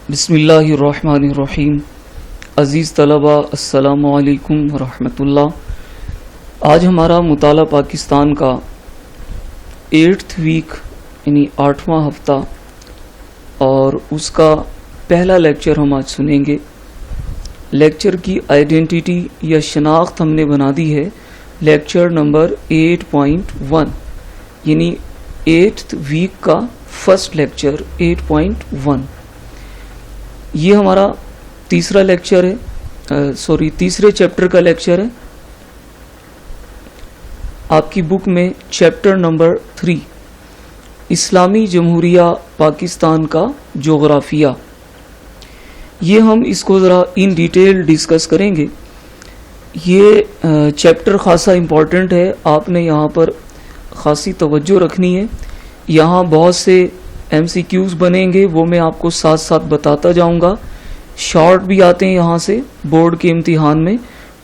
بسم اللہ الرحمن الرحیم۔ عزیز طلبہ السلام علیکم ورحمۃ اللہ۔ آج ہمارا مطالعہ پاکستان کا 8th ویک یعنی 8واں ہفتہ اور اس کا پہلا لیکچر ہم آج سنیں گے۔ لیکچر کی آئیڈینٹی یا شناخت ہم نے بنا دی ہے لیکچر نمبر 8.1 یعنی 8th ویک کا فرسٹ لیکچر 8.1۔ یہ ہمارا تیسرا لیکچر ہے، تیسرے چیپٹر کا لیکچر ہے۔ آپ کی بک میں چیپٹر نمبر 3 اسلامی جمہوریہ پاکستان کا جغرافیہ، یہ ہم اس کو ذرا ان ڈیٹیل ڈسکس کریں گے۔ یہ چیپٹر خاصا امپورٹنٹ ہے، آپ نے یہاں پر خاصی توجہ رکھنی ہے۔ یہاں بہت سے MCQs بنیں گے، وہ میں آپ کو ساتھ ساتھ بتاتا جاؤں گا۔ شارٹ بھی آتے ہیں یہاں سے بورڈ کے امتحان میں،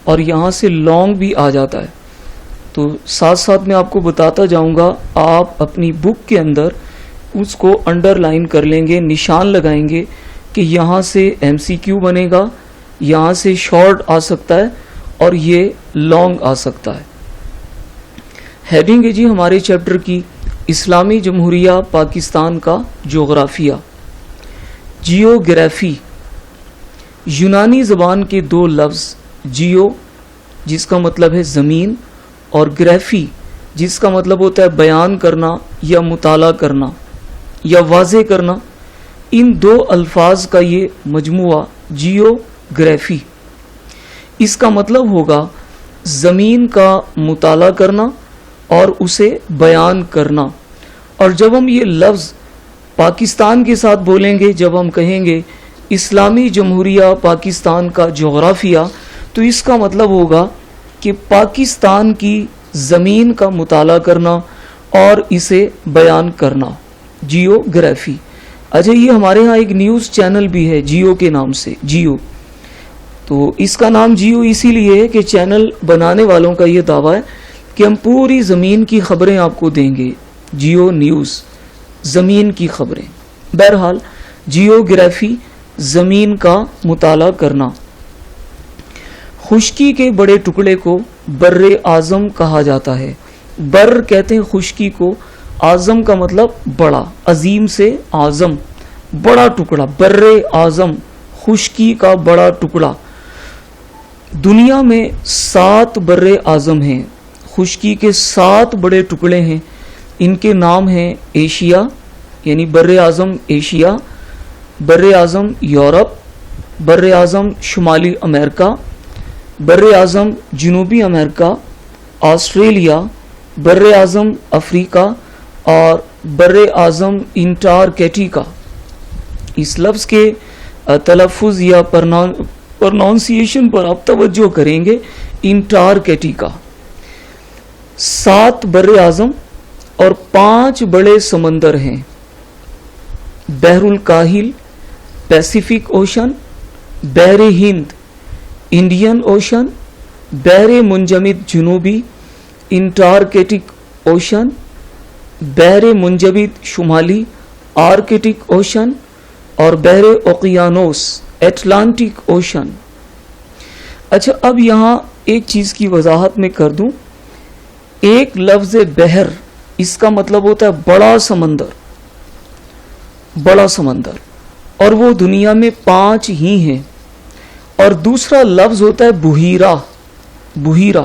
اور یہاں سے لانگ بھی آ جاتا ہے، تو ساتھ ساتھ میں آپ کو بتاتا جاؤں گا۔ آپ اپنی بک کے اندر اس کو انڈر لائن کر لیں گے، نشان لگائیں گے کہ یہاں سے MCQ بنے گا، یہاں سے شارٹ آ سکتا ہے اور یہ لانگ آ سکتا ہے۔ ہیڈنگ ہے جی ہمارے چیپٹر کی اسلامی جمہوریہ پاکستان کا جغرافیہ۔ جیوگرافی یونانی زبان کے دو لفظ جیو جس کا مطلب ہے زمین اور گرافی جس کا مطلب ہوتا ہے بیان کرنا یا مطالعہ کرنا یا واضح کرنا، ان دو الفاظ کا یہ مجموعہ جیوگرافی، اس کا مطلب ہوگا زمین کا مطالعہ کرنا اور اسے بیان کرنا۔ اور جب ہم یہ لفظ پاکستان کے ساتھ بولیں گے، جب ہم کہیں گے اسلامی جمہوریہ پاکستان کا جغرافیہ، تو اس کا مطلب ہوگا کہ پاکستان کی زمین کا مطالعہ کرنا اور اسے بیان کرنا، جیوگرافی۔ اچھا، یہ ہمارے ہاں ایک نیوز چینل بھی ہے جیو کے نام سے، جیو۔ تو اس کا نام جیو اسی لیے ہے کہ چینل بنانے والوں کا یہ دعویٰ ہے کہ ہم پوری زمین کی خبریں آپ کو دیں گے، جیو نیوز، زمین کی خبریں۔ بہرحال جیوگرافی زمین کا مطالعہ کرنا۔ خشکی کے بڑے ٹکڑے کو بر اعظم کہا جاتا ہے۔ بر کہتے ہیں خشکی کو، اعظم کا مطلب بڑا، عظیم سے اعظم، بڑا ٹکڑا، بر اعظم، خشکی کا بڑا ٹکڑا۔ دنیا میں 7 بر اعظم ہیں، خشکی کے 7 بڑے ٹکڑے ہیں۔ ان کے نام ہیں ایشیا یعنی بر اعظم ایشیا، بر اعظم یورپ، بر اعظم شمالی امریکہ، بر اعظم جنوبی امریکہ، آسٹریلیا، بر اعظم افریقہ اور بر اعظم انٹارکٹیکا۔ اس لفظ کے تلفظ یا پروننسیشن پر آپ توجہ کریں گے، انٹارکٹیکا۔ 7 بر اعظم اور 5 بڑے سمندر ہیں: بحر الکاہل، پیسیفک اوشن، بحر ہند، انڈین اوشن، بحر منجمد جنوبی، انٹارکٹک اوشن، بحر منجمد شمالی، آرکٹک اوشن اور بحر اوقیانوس، اٹلانٹک اوشن۔ اچھا، اب یہاں ایک چیز کی وضاحت میں کر دوں۔ ایک لفظ بحر، اس کا مطلب ہوتا ہے بڑا سمندر، بڑا سمندر، اور وہ دنیا میں 5 ہی ہیں۔ اور دوسرا لفظ ہوتا ہے بحیرہ، بحیرہ،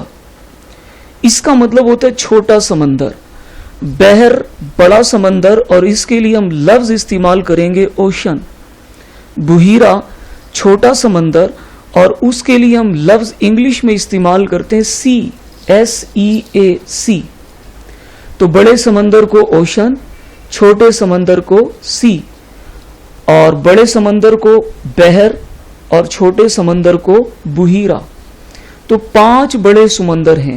اس کا مطلب ہوتا ہے چھوٹا سمندر۔ بحر بڑا سمندر اور اس کے لیے ہم لفظ استعمال کریں گے اوشن، بحیرہ چھوٹا سمندر، اور اس کے لیے ہم لفظ انگلش میں استعمال کرتے ہیں سی، SEA، تو بڑے سمندر کو اوشن، چھوٹے سمندر کو سی، اور بڑے سمندر کو بحر اور چھوٹے سمندر کو بحیرہ۔ تو 5 بڑے سمندر ہیں۔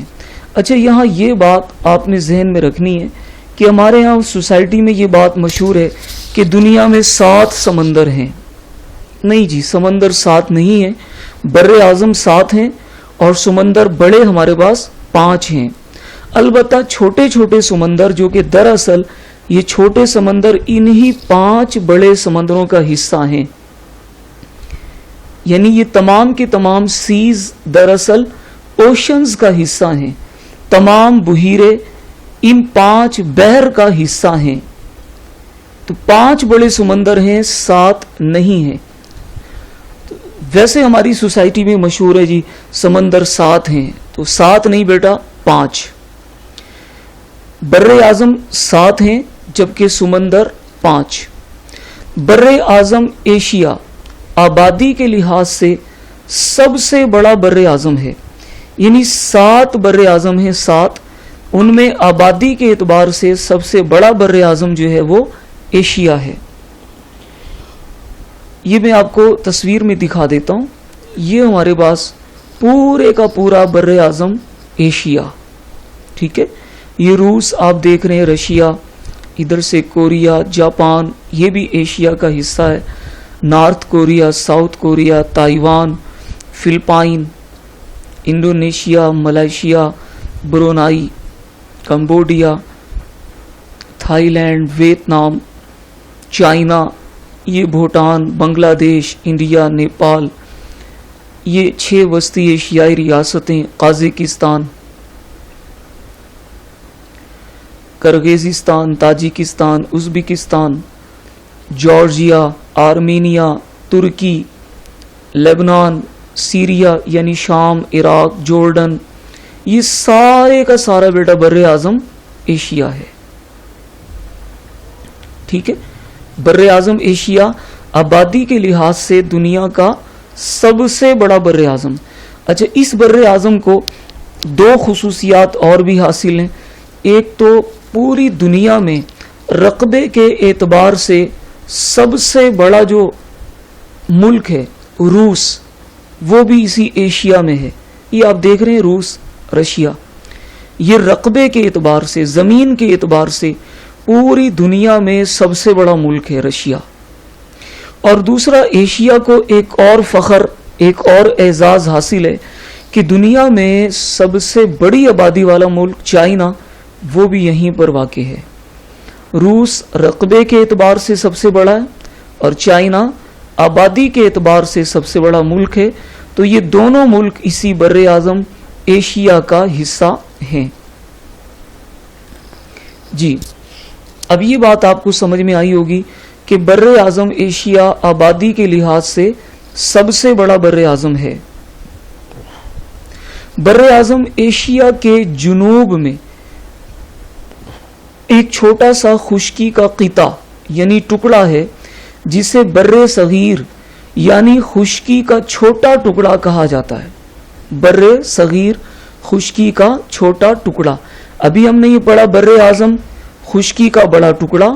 اچھا، یہاں یہ بات آپ نے ذہن میں رکھنی ہے کہ ہمارے یہاں سوسائٹی میں یہ بات مشہور ہے کہ دنیا میں 7 سمندر ہیں۔ نہیں جی، سمندر 7 نہیں ہیں، بر اعظم 7 ہیں اور سمندر بڑے ہمارے پاس 5 ہیں۔ البتہ چھوٹے چھوٹے سمندر جو کہ دراصل یہ چھوٹے سمندر انہی 5 بڑے سمندروں کا حصہ ہیں، یعنی یہ تمام کے تمام سیز دراصل اوشنز کا حصہ ہیں. تمام بحیرے ان 5 بحر کا حصہ ہیں. تو 5 بڑے سمندر ہیں، 7 نہیں ہیں. ویسے ہماری سوسائٹی میں مشہور ہے جی سمندر 7 ہیں، تو 7 نہیں بیٹا 5. بر اعظم 7 ہیں جبکہ سمندر 5. بر اعظم ایشیا آبادی کے لحاظ سے سب سے بڑا بر اعظم ہے. یعنی 7 بر اعظم ہیں، 7 ان میں آبادی کے اعتبار سے سب سے بڑا بر اعظم جو ہے وہ ایشیا ہے. یہ میں آپ کو تصویر میں دکھا دیتا ہوں. یہ ہمارے پاس پورے کا پورا بر اعظم ایشیا. ٹھیک ہے، یہ روس آپ دیکھ رہے ہیں، رشیا، ادھر سے کوریا، جاپان، یہ بھی ایشیا کا حصہ ہے. North Korea, South Korea, Taiwan, Philippines, Indonesia, Malaysia, Brunei, Cambodia, Thailand, Vietnam, China, یہ بھوٹان، بنگلہ دیش، انڈیا، نیپال، یہ 6 وسطی ایشیائی ریاستیں، Kazakhstan, Kyrgyzstan, Tajikistan, Uzbekistan, Georgia, Armenia, ترکی، لبنان، سیریا یعنی شام، عراق، جورڈن، یہ سارے کا سارا بیٹا بر اعظم ایشیا ہے. ٹھیک ہے، بر اعظم ایشیا آبادی کے لحاظ سے دنیا کا سب سے بڑا بر اعظم. اچھا، اس بر اعظم کو 2 خصوصیات اور بھی حاصل ہیں. ایک تو پوری دنیا میں رقبے کے اعتبار سے سب سے بڑا جو ملک ہے روس، وہ بھی اسی ایشیا میں ہے. یہ آپ دیکھ رہے ہیں روس، رشیا، یہ رقبے کے اعتبار سے، زمین کے اعتبار سے پوری دنیا میں سب سے بڑا ملک ہے رشیا. اور دوسرا، ایشیا کو ایک اور فخر، ایک اور اعزاز حاصل ہے کہ دنیا میں سب سے بڑی آبادی والا ملک چائنا، وہ بھی یہیں پر واقع ہے. روس رقبے کے اعتبار سے سب سے بڑا ہے اور چائنا آبادی کے اعتبار سے سب سے بڑا ملک ہے. تو یہ دونوں ملک اسی بر اعظم ایشیا کا حصہ ہیں. جی، اب یہ بات آپ کو سمجھ میں آئی ہوگی کہ بر اعظم ایشیا آبادی کے لحاظ سے سب سے بڑا بر اعظم ہے. بر اعظم ایشیا کے جنوب میں ایک چھوٹا سا خشکی کا قطع یعنی ٹکڑا ہے جسے بر صغیر یعنی خشکی کا چھوٹا ٹکڑا کہا جاتا ہے. بر صغیر، خشکی کا چھوٹا ٹکڑا. ابھی ہم نے یہ پڑھا بر اعظم خشکی کا بڑا ٹکڑا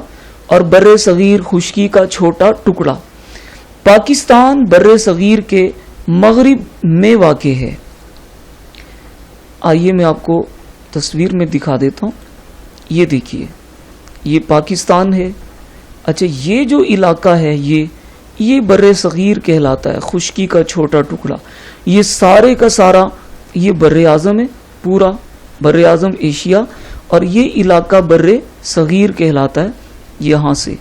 اور بر صغیر خشکی کا چھوٹا ٹکڑا. پاکستان بر صغیر کے مغرب میں واقع ہے. آئیے میں آپ کو تصویر میں دکھا دیتا ہوں. یہ دیکھیے، یہ پاکستان ہے. اچھا، یہ جو علاقہ ہے یہ بر صغیر کہلاتا ہے، خشکی کا چھوٹا ٹکڑا. یہ سارے کا سارا یہ بر اعظم ہے، پورا بر اعظم ایشیا. اور یہ علاقہ بر صغیر کہلاتا ہے. یہاں سے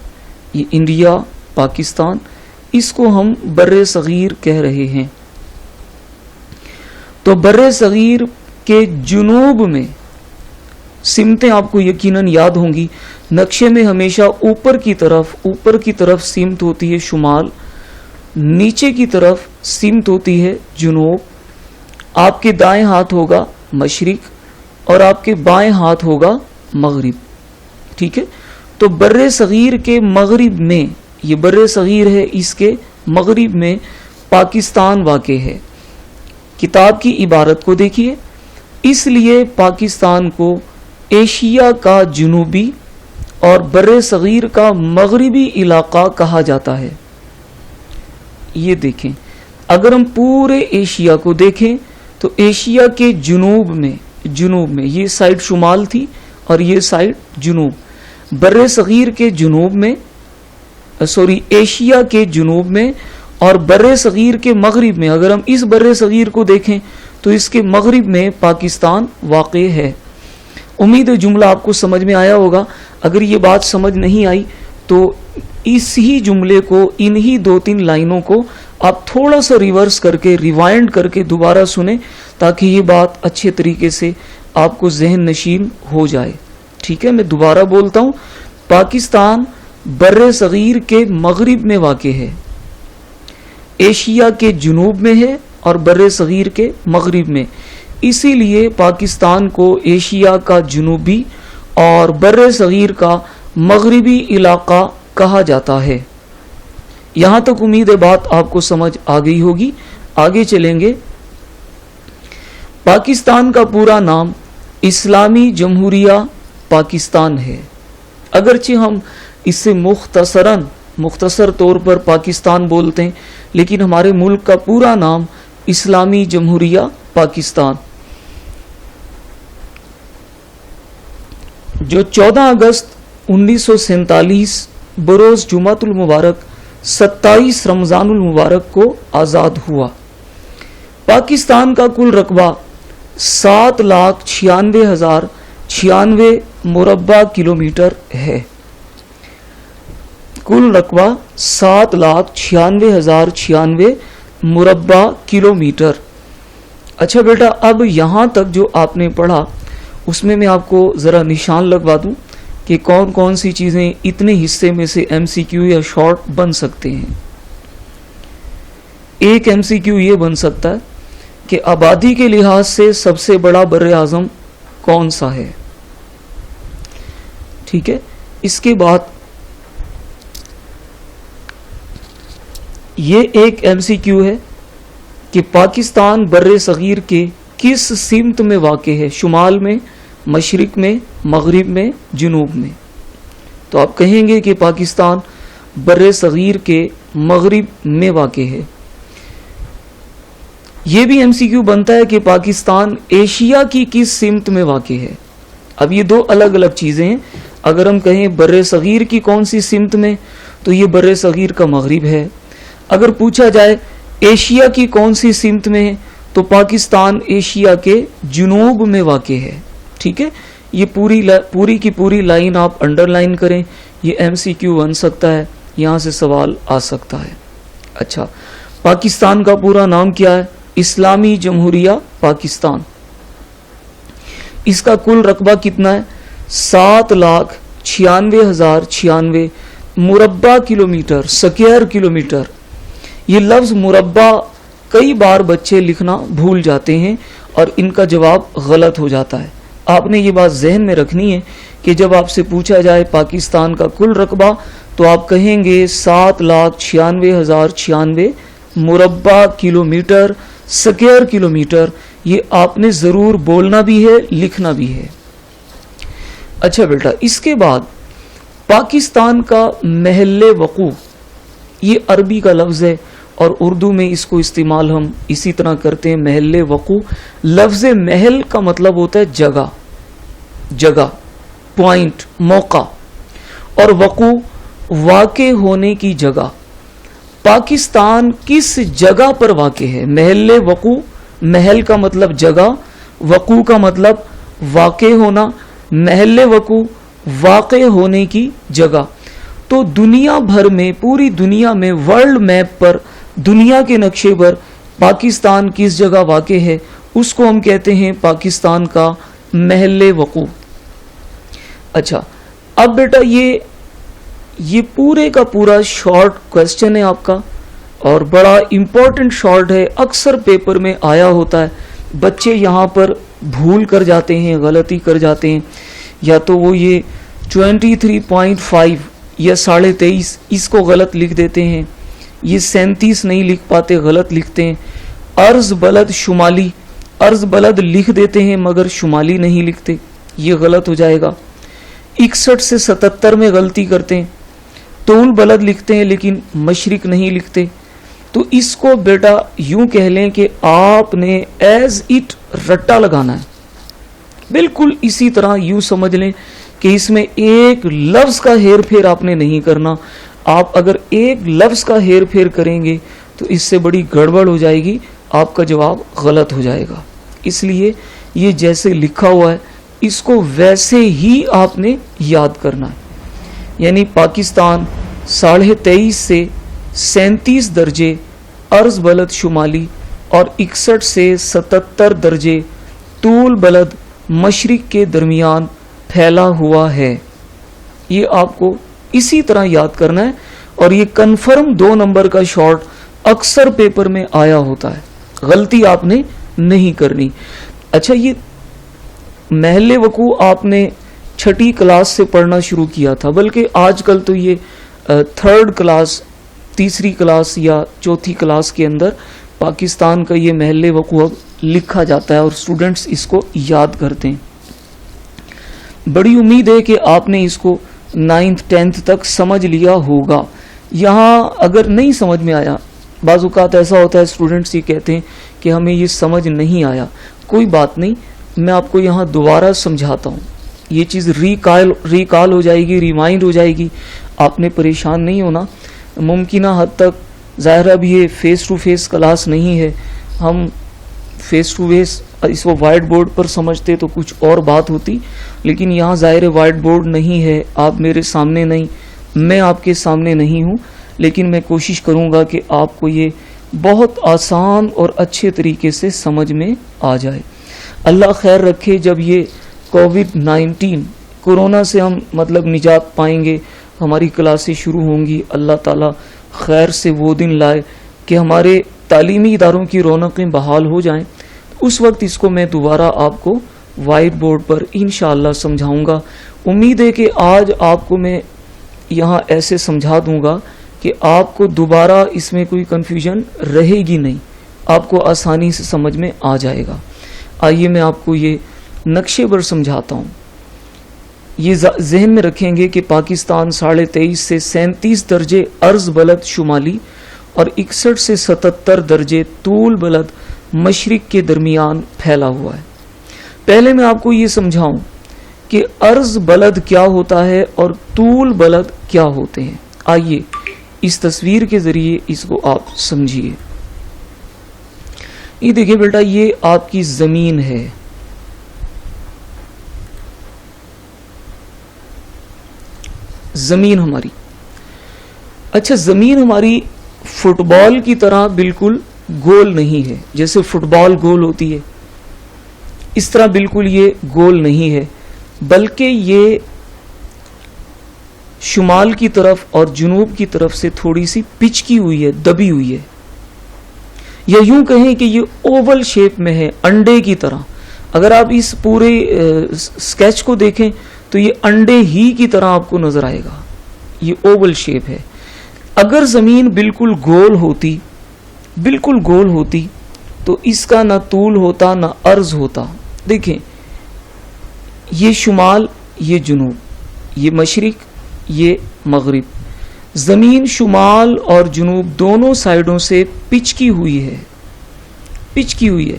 یہ انڈیا، پاکستان، اس کو ہم بر صغیر کہہ رہے ہیں. تو بر صغیر کے جنوب میں سمتیں آپ کو یقیناً یاد ہوں گی. نقشے میں ہمیشہ اوپر کی طرف سمت ہوتی ہے شمال، نیچے کی طرف سمت ہوتی ہے جنوب. آپ کے دائیں ہاتھ ہوگا مشرق اور آپ کے بائیں ہاتھ ہوگا مغرب. ٹھیک ہے، تو بر صغیر کے مغرب میں، یہ بر صغیر ہے، اس کے مغرب میں پاکستان واقع ہے. کتاب کی عبارت کو دیکھیے. اس لیے پاکستان کو ایشیا کا جنوبی اور بر صغیر کا مغربی علاقہ کہا جاتا ہے. یہ دیکھیں، اگر ہم پورے ایشیا کو دیکھیں تو ایشیا کے جنوب میں یہ سائڈ شمال تھی اور یہ سائڈ جنوب. بر صغیر کے جنوب میں، ایشیا کے جنوب میں اور بر صغیر کے مغرب میں، اگر ہم اس بر صغیر کو دیکھیں تو اس کے مغرب میں پاکستان واقع ہے. امید ہے جملہ آپ کو سمجھ میں آیا ہوگا. اگر یہ بات سمجھ نہیں آئی تو اس ہی جملے کو، انہی 2-3 لائنوں کو آپ تھوڑا سا ریورس کر کے ریوائنڈ کر کے دوبارہ سنیں تاکہ یہ بات اچھے طریقے سے آپ کو ذہن نشین ہو جائے. ٹھیک ہے, میں دوبارہ بولتا ہوں. پاکستان بر صغیر کے مغرب میں واقع ہے, ایشیا کے جنوب میں ہے اور بر صغیر کے مغرب میں. اسی لیے پاکستان کو ایشیا کا جنوبی اور بر صغیر کا مغربی علاقہ کہا جاتا ہے. یہاں تک امید ہے بات آپ کو سمجھ آ گئی ہوگی. آگے چلیں گے. پاکستان کا پورا نام اسلامی جمہوریہ پاکستان ہے. اگرچہ ہم اس سے مختصر طور پر پاکستان بولتے ہیں, لیکن ہمارے ملک کا پورا نام اسلامی جمہوریہ پاکستان. جو 14 اگست 1947 بروز جمعۃ المبارک 27 رمضان المبارک کو آزاد ہوا. پاکستان کا کل رقبہ 7,96,096 مربع کلومیٹر ہے. کل رقبہ 7,96,096 مربع کلومیٹر. اچھا بیٹا, اب یہاں تک جو آپ نے پڑھا اس میں آپ کو ذرا نشان لگوا دوں کہ کون کون سی چیزیں اتنے حصے میں سے ایم سی کیو یا شارٹ بن سکتے ہیں. ایک ایم سی کیو یہ بن سکتا ہے کہ آبادی کے لحاظ سے سب سے بڑا بر اعظم کون سا ہے. ٹھیک ہے, اس کے بعد یہ ایک ایم سی کیو ہے کہ پاکستان بر صغیر کے کس سمت میں واقع ہے, شمال میں, مشرق میں, مغرب میں, جنوب میں. تو آپ کہیں گے کہ پاکستان بر صغیر کے مغرب میں واقع ہے. یہ بھی ایم سی کیو بنتا ہے کہ پاکستان ایشیا کی کس سمت میں واقع ہے. اب یہ دو الگ الگ چیزیں ہیں. اگر ہم کہیں بر صغیر کی کون سی سمت میں, تو یہ بر صغیر کا مغرب ہے. اگر پوچھا جائے ایشیا کی کون سی سمت میں ہے, تو پاکستان ایشیا کے جنوب میں واقع ہے. ٹھیک ہے, یہ پوری کی پوری لائن آپ انڈر لائن کریں. یہ ایم سی کیو بن سکتا ہے, یہاں سے سوال آ سکتا ہے. اچھا, پاکستان کا پورا نام کیا ہے؟ اسلامی جمہوریہ پاکستان. اس کا کل رقبہ کتنا ہے؟ 7,96,096 مربع کلومیٹر, سکوائر کلومیٹر. یہ لفظ مربع کئی بار بچے لکھنا بھول جاتے ہیں اور ان کا جواب غلط ہو جاتا ہے. آپ نے یہ بات ذہن میں رکھنی ہے کہ جب آپ سے پوچھا جائے پاکستان کا کل رقبہ, تو آپ کہیں گے 7,96,096 مربع کلومیٹر, سکوائر کلومیٹر. یہ آپ نے ضرور بولنا بھی ہے, لکھنا بھی ہے. اچھا بیٹا, اس کے بعد پاکستان کا محل وقوع, یہ عربی کا لفظ ہے اور اردو میں اس کو استعمال ہم اسی طرح کرتے ہیں, محل وقوع. لفظ محل کا مطلب ہوتا ہے جگہ, پوائنٹ, موقع, اور وقوع واقع ہونے کی جگہ. پاکستان کس جگہ پر واقع ہے؟ محل وقوع, محل کا مطلب جگہ, وقوع کا مطلب واقع ہونا. محل وقوع واقع ہونے کی جگہ. تو دنیا بھر میں, پوری دنیا میں, ورلڈ میپ پر, دنیا کے نقشے پر پاکستان کس جگہ واقع ہے, اس کو ہم کہتے ہیں پاکستان کا محل وقوع. اچھا, اب بیٹا یہ پورے کا پورا شارٹ کوسچن ہے آپ کا, اور بڑا امپورٹنٹ شارٹ ہے. اکثر پیپر میں آیا ہوتا ہے, بچے یہاں پر بھول کر جاتے ہیں, غلطی کر جاتے ہیں. یا تو وہ یہ 23.5 یا 23.5 اس کو غلط لکھ دیتے ہیں, یہ 37 نہیں لکھ پاتے, غلط لکھتے ہیں. ارض بلد شمالی, ارض بلد لکھ دیتے ہیں مگر شمالی نہیں لکھتے, یہ غلط ہو جائے گا. 61 سے 77 میں غلطی کرتے ہیں, طول بلد لکھتے ہیں لیکن مشرق نہیں لکھتے. تو اس کو بیٹا یوں کہہ لیں کہ آپ نے ایز اٹ رٹا لگانا ہے, بالکل اسی طرح. یوں سمجھ لیں کہ اس میں ایک لفظ کا ہیر پھیر آپ نے نہیں کرنا. آپ اگر ایک لفظ کا ہیر پھیر کریں گے تو اس سے بڑی گڑبڑ ہو جائے گی, آپ کا جواب غلط ہو جائے گا. اس لیے یہ جیسے لکھا ہوا ہے اس کو ویسے ہی آپ نے یاد کرنا ہے. یعنی پاکستان 23.5 سے 37 درجے عرض بلد شمالی اور 61 سے 77 درجے طول بلد مشرق کے درمیان پھیلا ہوا ہے. یہ آپ کو اسی طرح یاد کرنا ہے, اور یہ کنفرم 2 نمبر کا شارٹ اکثر پیپر میں آیا ہوتا ہے, غلطی آپ نے نہیں کرنی. اچھا, یہ محل وقوع آپ نے 6ٹھی کلاس سے پڑھنا شروع کیا تھا, بلکہ آج کل تو یہ 3rd کلاس, 3ری کلاس یا 4تھی کلاس کے اندر پاکستان کا یہ محل وقوع لکھا جاتا ہے اور اسٹوڈنٹس اس کو یاد کرتے ہیں. بڑی امید ہے کہ آپ نے اس کو 9th 10th تک سمجھ لیا ہوگا. یہاں اگر نہیں سمجھ میں آیا, بعض اوقات ایسا ہوتا ہے اسٹوڈنٹس یہ کہتے ہیں کہ ہمیں یہ سمجھ نہیں آیا, کوئی بات نہیں, میں آپ کو یہاں دوبارہ سمجھاتا ہوں. یہ چیز ریکال ہو جائے گی, ریمائنڈ ہو جائے گی, آپ نے پریشان نہیں ہونا. ممکنہ حد تک ظاہر اب یہ فیس ٹو فیس کلاس نہیں ہے, ہم فیس ٹو فیس اس کو وائٹ بورڈ پر سمجھتے تو کچھ اور بات ہوتی, لیکن یہاں ظاہر وائٹ بورڈ نہیں ہے, آپ میرے سامنے نہیں, میں آپ کے سامنے نہیں ہوں, لیکن میں کوشش کروں گا کہ آپ کو یہ بہت آسان اور اچھے طریقے سے سمجھ میں آ جائے. اللہ خیر رکھے, جب یہ کووڈ-19 کورونا سے ہم مطلب نجات پائیں گے, ہماری کلاسیں شروع ہوں گی, اللہ تعالیٰ خیر سے وہ دن لائے کہ ہمارے تعلیمی اداروں کی رونقیں بحال ہو جائیں, اس وقت اس کو میں دوبارہ آپ کو وائٹ بورڈ پر انشاءاللہ سمجھاؤں گا. امید ہے کہ آج آپ کو میں یہاں ایسے سمجھا دوں گا کہ آپ کو دوبارہ اس میں کوئی کنفیوژن رہے گی نہیں, آپ کو آسانی سے سمجھ میں آ جائے گا. آئیے میں آپ کو یہ نقشے پر سمجھاتا ہوں. یہ ذہن میں رکھیں گے کہ پاکستان 23.5 سے 37 درجے عرض بلد شمالی اور 61 سے 77 درجے طول بلد مشرق کے درمیان پھیلا ہوا ہے. پہلے میں آپ کو یہ سمجھاؤں کہ عرض بلد کیا ہوتا ہے اور طول بلد کیا ہوتے ہیں. آئیے اس تصویر کے ذریعے اس کو آپ سمجھیے. یہ دیکھیں بیٹا, یہ آپ کی زمین ہے, زمین ہماری. اچھا, زمین ہماری فٹ بال کی طرح بالکل گول نہیں ہے, جیسے فٹ بال گول ہوتی ہے اس طرح بالکل یہ گول نہیں ہے, بلکہ یہ شمال کی طرف اور جنوب کی طرف سے تھوڑی سی پچکی ہوئی ہے, دبی ہوئی ہے, یا یوں کہیں کہ یہ اوول شیپ میں ہے, انڈے کی طرح. اگر آپ اس پورے سکیچ کو دیکھیں تو یہ انڈے ہی کی طرح آپ کو نظر آئے گا, یہ اوول شیپ ہے. اگر زمین بالکل گول ہوتی, بالکل گول ہوتی تو اس کا نہ طول ہوتا نہ عرض ہوتا. دیکھیں, یہ شمال, یہ جنوب, یہ مشرق, یہ مغرب. زمین شمال اور جنوب دونوں سائیڈوں سے پچکی ہوئی ہے, پچکی ہوئی ہے,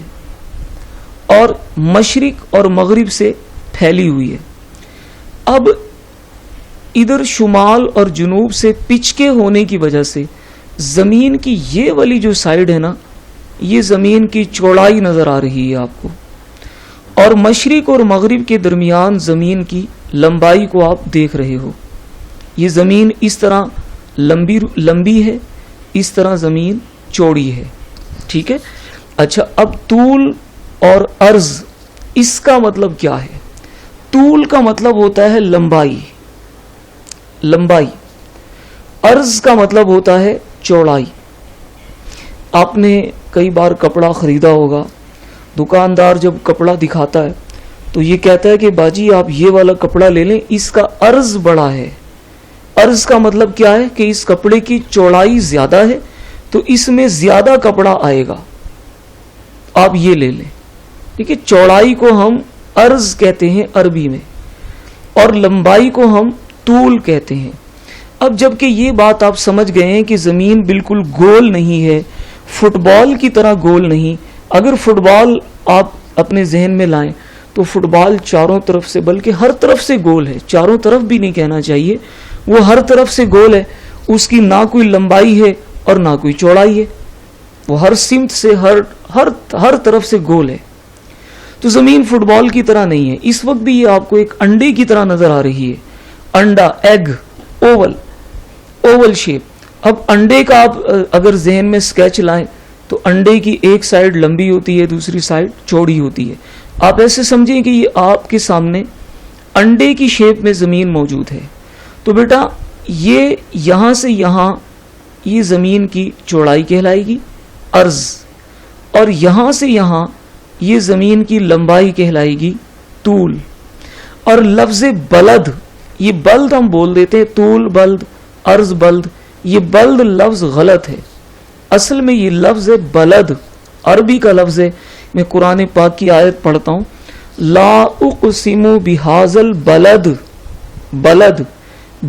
اور مشرق اور مغرب سے پھیلی ہوئی ہے. اب ادھر شمال اور جنوب سے پچکے ہونے کی وجہ سے زمین کی یہ والی جو سائیڈ ہے نا, یہ زمین کی چوڑائی نظر آ رہی ہے آپ کو, اور مشرق اور مغرب کے درمیان زمین کی لمبائی کو آپ دیکھ رہے ہو. یہ زمین اس طرح لمبی ہے, اس طرح زمین چوڑی ہے, ٹھیک ہے. اچھا, اب طول اور عرض, اس کا مطلب کیا ہے؟ طول کا مطلب ہوتا ہے لمبائی, لمبائی. عرض کا مطلب ہوتا ہے چوڑائی. آپ نے کئی بار کپڑا خریدا ہوگا, دکاندار جب کپڑا دکھاتا ہے تو یہ کہتا ہے کہ باجی آپ یہ والا کپڑا لے لیں, اس کا عرض بڑا ہے. عرض کا مطلب کیا ہے کہ اس کپڑے کی چوڑائی زیادہ ہے تو اس میں زیادہ کپڑا آئے گا, آپ یہ لے لیں. ٹھیک ہے, چوڑائی کو ہم عرض کہتے ہیں عربی میں, اور لمبائی کو ہم طول کہتے ہیں. اب جبکہ یہ بات آپ سمجھ گئے ہیں کہ زمین بالکل گول نہیں ہے, فٹ بال کی طرح گول نہیں. اگر فٹ بال آپ اپنے ذہن میں لائیں تو فٹ بال چاروں طرف سے, بلکہ ہر طرف سے گول ہے, چاروں طرف بھی نہیں کہنا چاہیے, وہ ہر طرف سے گول ہے. اس کی نہ کوئی لمبائی ہے اور نہ کوئی چوڑائی ہے, وہ ہر سمت سے ہر طرف سے گول ہے. تو زمین فٹ بال کی طرح نہیں ہے. اس وقت بھی یہ آپ کو ایک انڈے کی طرح نظر آ رہی ہے, انڈا, ایگ, اوول شیپ. اب انڈے کا آپ اگر ذہن میں اسکیچ لائیں تو انڈے کی ایک سائڈ لمبی ہوتی ہے, دوسری سائڈ چوڑی ہوتی ہے. آپ ایسے سمجھیں کہ یہ آپ کے سامنے انڈے کی شیپ میں زمین موجود ہے. تو بیٹا یہ یہاں سے یہاں یہ زمین کی چوڑائی کہلائے گی عرض, اور یہاں سے یہاں یہ زمین کی لمبائی کہلائے گی طول. اور لفظ بلد, یہ بلد ہم بول دیتے ہیں, طول بلد, عرض بلد, یہ بلد لفظ غلط ہے. اصل میں یہ لفظ ہے بلد, عربی کا لفظ ہے. میں قرآن پاک کی آیت پڑھتا ہوں, لا اقسم بہذا البلد, بلد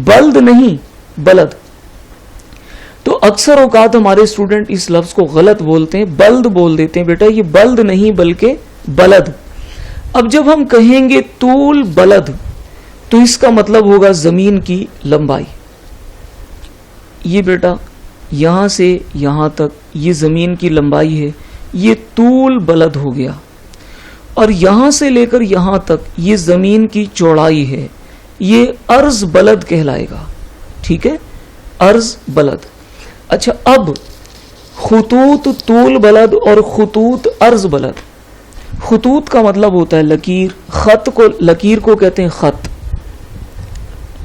بلد نہیں بلد. تو اکثر اوقات ہمارے اسٹوڈنٹ اس لفظ کو غلط بولتے ہیں, بلد بول دیتے ہیں. بیٹا یہ بلد نہیں بلکہ بلد. اب جب ہم کہیں گے طول بلد تو اس کا مطلب ہوگا زمین کی لمبائی. یہ بیٹا یہاں سے یہاں تک یہ زمین کی لمبائی ہے, یہ طول بلد ہو گیا. اور یہاں سے لے کر یہاں تک یہ زمین کی چوڑائی ہے, یہ عرض بلد کہلائے گا. ٹھیک ہے, عرض بلد. اچھا اب خطوط طول بلد اور خطوط عرض بلد. خطوط کا مطلب ہوتا ہے لکیر, خط کو لکیر کو کہتے ہیں خط,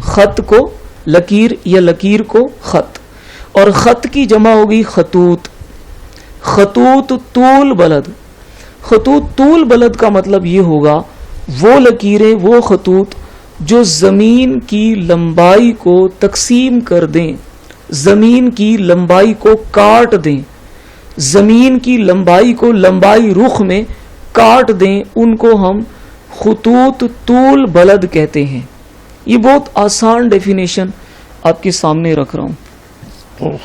خط کو لکیر یا لکیر کو خط, اور خط کی جمع ہوگی خطوط. خطوط طول بلد. خطوط طول بلد کا مطلب یہ ہوگا وہ لکیریں, وہ خطوط جو زمین کی لمبائی کو تقسیم کر دیں, زمین کی لمبائی کو کاٹ دیں, زمین کی لمبائی کو لمبائی رخ میں کاٹ دیں, ان کو ہم خطوط طول بلد کہتے ہیں. یہ بہت آسان ڈیفینیشن آپ کے سامنے رکھ رہا ہوں.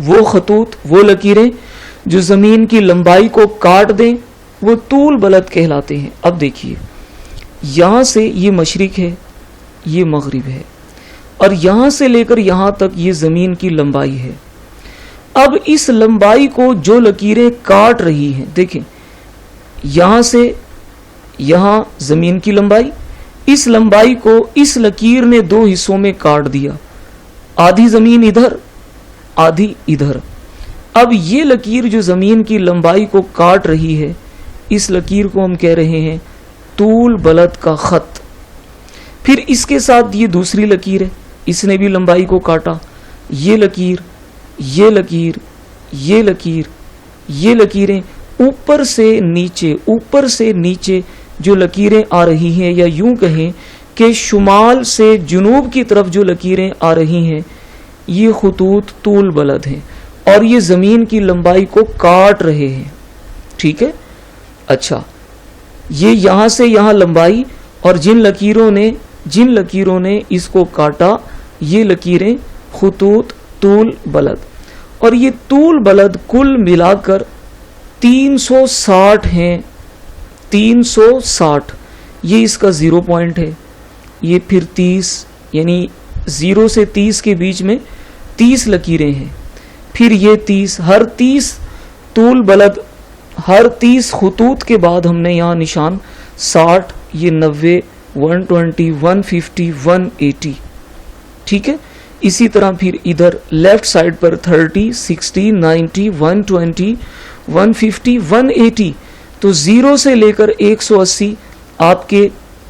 وہ خطوط, وہ لکیریں جو زمین کی لمبائی کو کاٹ دیں وہ طول بلد کہلاتے ہیں. اب دیکھیے یہاں سے یہ مشرق ہے, یہ مغرب ہے, اور یہاں سے لے کر یہاں تک یہ زمین کی لمبائی ہے. اب اس لمبائی کو جو لکیریں کاٹ رہی ہیں, دیکھیں یہاں سے یہاں زمین کی لمبائی, اس لمبائی کو اس لکیر نے دو حصوں میں کاٹ دیا, آدھی زمین ادھر آدھی ادھر. اب یہ لکیر جو زمین کی لمبائی کو کاٹ رہی ہے, اس لکیر کو ہم کہہ رہے ہیں طول بلد کا خط. پھر اس کے ساتھ یہ دوسری لکیر ہے, اس نے بھی لمبائی کو کاٹا. یہ لکیر, یہ لکیر, یہ لکیر, یہ لکیریں اوپر سے نیچے, اوپر سے نیچے جو لکیریں آ رہی ہیں, یا یوں کہیں کہ شمال سے جنوب کی طرف جو لکیریں آ رہی ہیں, یہ خطوط طول بلد ہیں, اور یہ زمین کی لمبائی کو کاٹ رہے ہیں. ٹھیک ہے. اچھا یہ یہاں سے یہاں لمبائی, اور جن لکیروں نے اس کو کاٹا, یہ لکیریں خطوط طول بلد. اور یہ طول بلد کل ملا کر 360 ہیں. 360 یہ اس کا 0 پوائنٹ ہے, یہ پھر 30 یعنی 0 سے 30 کے بیچ میں 30 لکیریں ہیں, پھر یہ 30, ہر 30 طول بلد, ہر 30 خطوط کے بعد ہم نے یہاں نشان 60, یہ 90, 120, 150, 180. ٹھیک ہے. اسی طرح پھر ادھر لیفٹ سائڈ پر 30, 60, 90, 120, 150, 180. تو 0 سے لے کر 180 آپ کے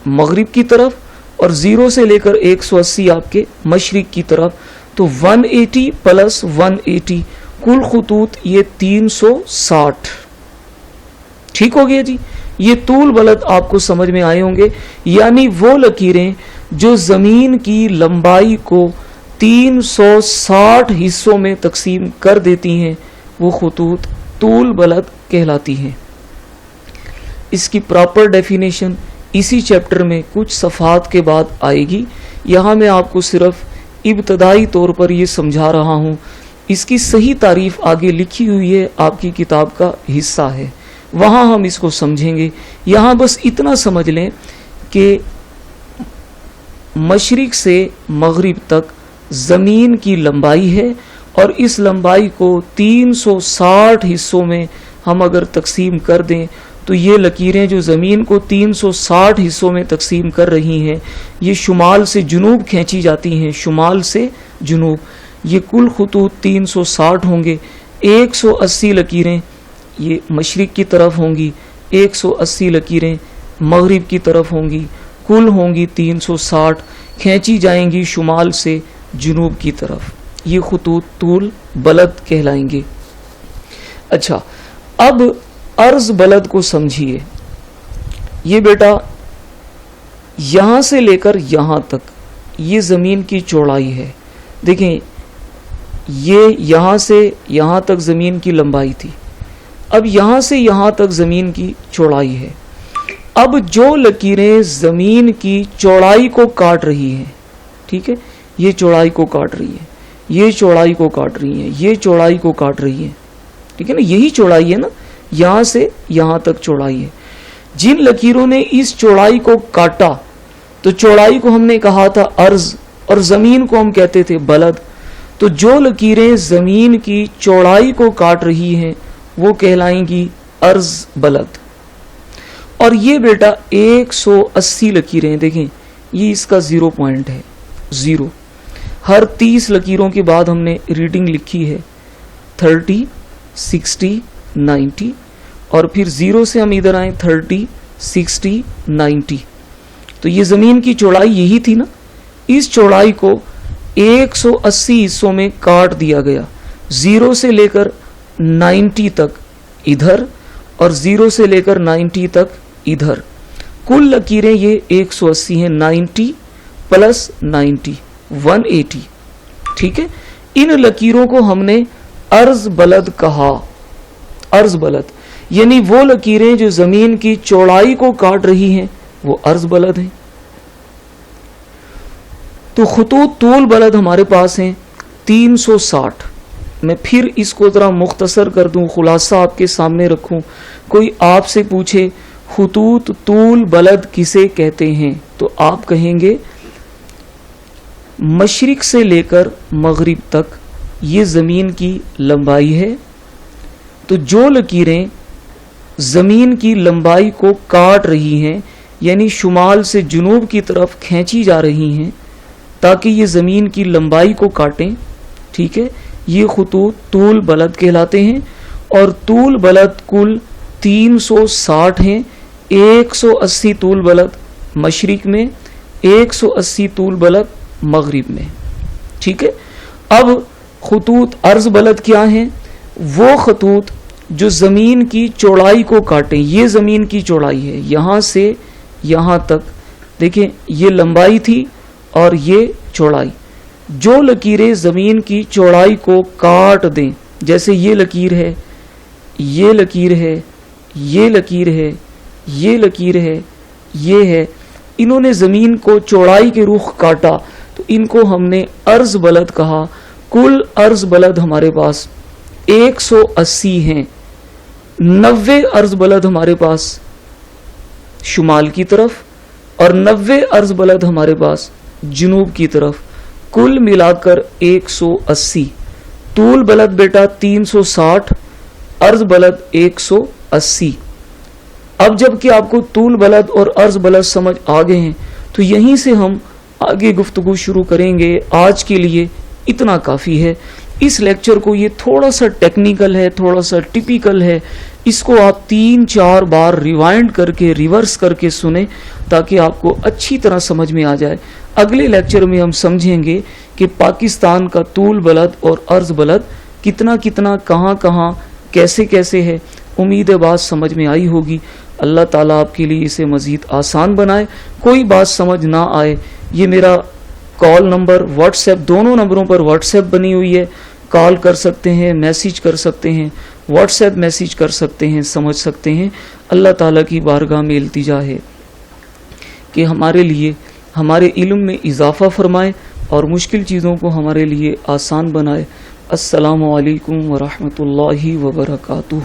مغرب کی طرف, اور 0 سے لے کر 180 آپ کے مشرق کی طرف. تو 180 پلس 180 کل خطوط یہ 360. ٹھیک ہو گیا جی. یہ طول بلد آپ کو سمجھ میں آئے ہوں گے, یعنی وہ لکیریں جو زمین کی لمبائی کو 360 حصوں میں تقسیم کر دیتی ہیں, وہ خطوط طول بلد کہلاتی ہیں. اس کی پراپر ڈیفینیشن اسی چیپٹر میں کچھ صفحات کے بعد آئے گی. یہاں میں آپ کو صرف ابتدائی طور پر یہ سمجھا رہا ہوں. اس کی صحیح تعریف آگے لکھی ہوئی ہے, آپ کی کتاب کا حصہ ہے, وہاں ہم اس کو سمجھیں گے. یہاں بس اتنا سمجھ لیں کہ مشرق سے مغرب تک زمین کی لمبائی ہے, اور اس لمبائی کو 360 حصوں میں ہم اگر تقسیم کر دیں تو یہ لکیریں جو زمین کو 360 حصوں میں تقسیم کر رہی ہیں, یہ شمال سے جنوب کھینچی جاتی ہیں, شمال سے جنوب. یہ کل خطوط 360 ہوں گے. 180 لکیریں یہ مشرق کی طرف ہوں گی, 180 لکیریں مغرب کی طرف ہوں گی, کل ہوں گی 360, کھینچی جائیں گی شمال سے جنوب کی طرف. یہ خطوط طول بلد کہلائیں گے. اچھا, اب عرض بلد کو سمجھیے. یہ بیٹا یہاں سے لے کر یہاں تک یہ زمین کی چوڑائی ہے. دیکھیں یہ یہاں سے یہاں تک زمین کی لمبائی تھی, اب یہاں سے یہاں تک زمین کی چوڑائی ہے. اب جو لکیریں زمین کی چوڑائی کو کاٹ رہی ہیں, ٹھیک ہے, یہ چوڑائی کو کاٹ رہی ہے, یہ چوڑائی کو کاٹ رہی ہیں, یہ چوڑائی کو کاٹ رہی ہیں, ٹھیک ہے نا, یہی چوڑائی ہے نا, یہاں سے یہاں تک چوڑائی ہے. جن لکیروں نے اس چوڑائی کو کاٹا تو چوڑائی کو ہم نے کہا تھا عرض, اور زمین کو ہم کہتے تھے بلد. تو جو لکیریں زمین کی چوڑائی کو کاٹ رہی ہیں وہ کہلائیں گی عرض بلد. اور یہ بیٹا 180 لکیریں, دیکھیں یہ اس کا 0 پوائنٹ ہے, 0. ہر 30 لکیروں کے بعد ہم نے ریڈنگ لکھی ہے 30, 60, 90, اور پھر 0 سے ہم ادھر آئیں 30, 60, 90. تو یہ زمین کی چوڑائی یہی تھی نا. اس چوڑائی کو 180 حصوں میں کاٹ دیا گیا, 0 سے لے کر 90 تک ادھر اور 0 سے لے کر 90 تک ادھر. کل لکیریں یہ 180 ہیں, 90 پلس 90 180, ٹھیک ہے. ان لکیروں کو ہم نے عرض بلد کہا. عرض بلد یعنی وہ لکیریں جو زمین کی چوڑائی کو کاٹ رہی ہیں وہ عرض بلد ہیں. تو خطوط طول بلد ہمارے پاس ہیں 360. میں پھر اس کو ذرا مختصر کر دوں, خلاصہ آپ کے سامنے رکھوں. کوئی آپ سے پوچھے خطوط طول بلد کسے کہتے ہیں تو آپ کہیں گے مشرق سے لے کر مغرب تک یہ زمین کی لمبائی ہے. تو جو لکیریں زمین کی لمبائی کو کاٹ رہی ہیں یعنی شمال سے جنوب کی طرف کھینچی جا رہی ہیں تاکہ یہ زمین کی لمبائی کو کاٹیں, ٹھیک ہے, یہ خطوط طول بلد کہلاتے ہیں. اور طول بلد کل 360 ہیں. 180 طول بلد مشرق میں, 180 طول بلد مغرب میں, ٹھیک ہے. اب خطوط عرض بلد کیا ہیں؟ وہ خطوط جو زمین کی چوڑائی کو کاٹیں. یہ زمین کی چوڑائی ہے, یہاں سے یہاں تک, دیکھیں یہ لمبائی تھی اور یہ چوڑائی. جو لکیریں زمین کی چوڑائی کو کاٹ دیں, جیسے یہ لکیر ہے, یہ لکیر ہے, یہ لکیر ہے, یہ لکیر ہے, یہ ہے, انہوں نے زمین کو چوڑائی کے رخ کاٹا تو ان کو ہم نے عرض بلد کہا. کل عرض بلد ہمارے پاس 180 ہیں. 90 عرض بلد ہمارے پاس شمال کی طرف اور 90 عرض بلد ہمارے پاس جنوب کی طرف. کل ملا کر 180. طول بلد بیٹا 360, عرض بلد 180. اب جب کہ آپ کو طول بلد اور عرض بلد سمجھ آ گئے ہیں تو یہیں سے ہم آگے گفتگو شروع کریں گے. آج کے لیے اتنا کافی ہے. اس لیکچر کو یہ تھوڑا سا ٹیکنیکل ہے, تھوڑا سا ٹپیکل ہے, اس کو آپ 3-4 بار ریوائنڈ کر کے ریورس کر کے سنیں تاکہ آپ کو اچھی طرح سمجھ میں آ جائے. اگلے لیکچر میں ہم سمجھیں گے کہ پاکستان کا طول بلد اور عرض بلد کتنا کتنا, کہاں کہاں, کیسے کیسے ہے. امید ہے بات سمجھ میں آئی ہوگی. اللہ تعالیٰ آپ کے لیے اسے مزید آسان بنائے. کوئی بات سمجھ نہ آئے, یہ میرا کال نمبر, واٹس ایپ, دونوں نمبروں پر واٹس ایپ بنی ہوئی ہے. کال کر سکتے ہیں, میسیج کر سکتے ہیں, واٹس ایپ میسیج کر سکتے ہیں, سمجھ سکتے ہیں. اللہ تعالیٰ کی بارگاہ میں التجا ہے کہ ہمارے لیے ہمارے علم میں اضافہ فرمائے اور مشکل چیزوں کو ہمارے لیے آسان بنائے. السلام علیکم ورحمۃ اللہ وبرکاتہ.